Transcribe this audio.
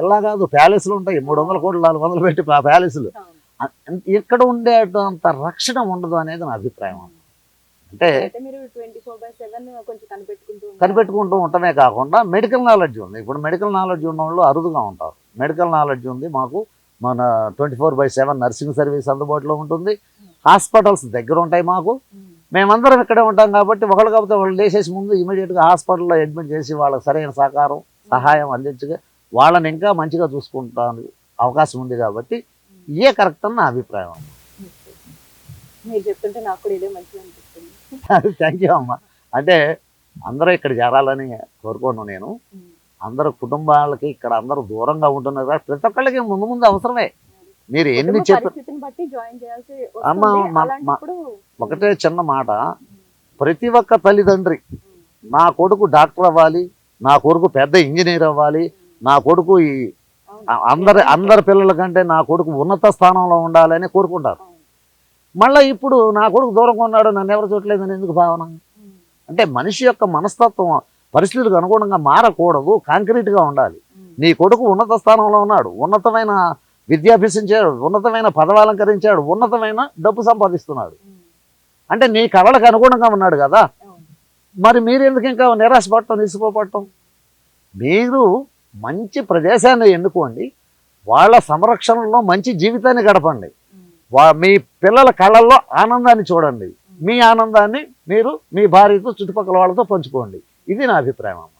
ఇలా కాదు, ప్యాలెస్లు ఉంటాయి 300 కోట్లు 400 పెట్టి ప్యాలెస్లు. ఇక్కడ ఉండేటంత రక్షణ ఉండదు అనేది నా అభిప్రాయం. అంటే కనిపెట్టుకుంటూ ఉండటమే కాకుండా మెడికల్ నాలెడ్జ్ ఉంది. ఇప్పుడు మెడికల్ నాలెడ్జ్ ఉన్న వాళ్ళు అరుదుగా ఉంటారు. మెడికల్ నాలెడ్జ్ ఉంది మాకు. మన 24/7 నర్సింగ్ సర్వీస్ అందుబాటులో ఉంటుంది. హాస్పిటల్స్ దగ్గర ఉంటాయి మాకు. మేమందరం ఇక్కడే ఉంటాం కాబట్టి ఒకళ్ళు కాకపోతే వాళ్ళు లేచేసి ముందు ఇమీడియట్గా హాస్పిటల్లో అడ్మిట్ చేసి వాళ్ళకి సరైన సహాయం అందించగా వాళ్ళని ఇంకా మంచిగా చూసుకుంటాను అవకాశం ఉంది. కాబట్టి ఇదే కరెక్ట్ అని నా అభిప్రాయం. మీరు చెప్తుంటే నాకు కూడా ఇదే మంచిగా అనిపిస్తుంది. థ్యాంక్ యూ అమ్మ. అంటే అందరూ ఇక్కడ చేరాలని కోరుకోను నేను. అందరూ కుటుంబాలకి ఇక్కడ అందరూ దూరంగా ఉంటున్నారు కాబట్టి ప్రతి ఒక్కళ్ళకి ముందు అవసరమే. మీరు ఎన్ని అమ్మ ఒకటే చిన్న మాట, ప్రతి ఒక్క తల్లిదండ్రి నా కొడుకు డాక్టర్ అవ్వాలి, నా కొడుకు పెద్ద ఇంజనీర్ అవ్వాలి, నా కొడుకు ఈ అందరి పిల్లల కంటే నా కొడుకు ఉన్నత స్థానంలో ఉండాలని కోరుకుంటారు. మళ్ళీ ఇప్పుడు నా కొడుకు దూరంగా ఉన్నాడు, నన్ను ఎవరు చూడలేదని ఎందుకు భావన? అంటే మనిషి యొక్క మనస్తత్వం పరిస్థితులకు అనుగుణంగా మారకూడదు, కాంక్రీట్గా ఉండాలి. నీ కొడుకు ఉన్నత స్థానంలో ఉన్నాడు, ఉన్నతమైన విద్య అభ్యసించాడు, ఉన్నతమైన పదవి అలంకరించాడు, ఉన్నతమైన డబ్బు సంపాదిస్తున్నాడు, అంటే నీ కళలకు అనుగుణంగా ఉన్నాడు కదా. మరి మీరు ఎందుకు ఇంకా నిరాశపడటం, నిస్సిపోపడటం? మీరు మంచి ప్రదేశాన్ని ఎన్నుకోండి, వాళ్ళ సంరక్షణలో మంచి జీవితాన్ని గడపండి, మీ పిల్లల కళల్లో ఆనందాన్ని చూడండి, మీ ఆనందాన్ని మీరు మీ భార్యతో చుట్టుపక్కల వాళ్ళతో పంచుకోండి. ఇది నా అభిప్రాయం అమ్మ.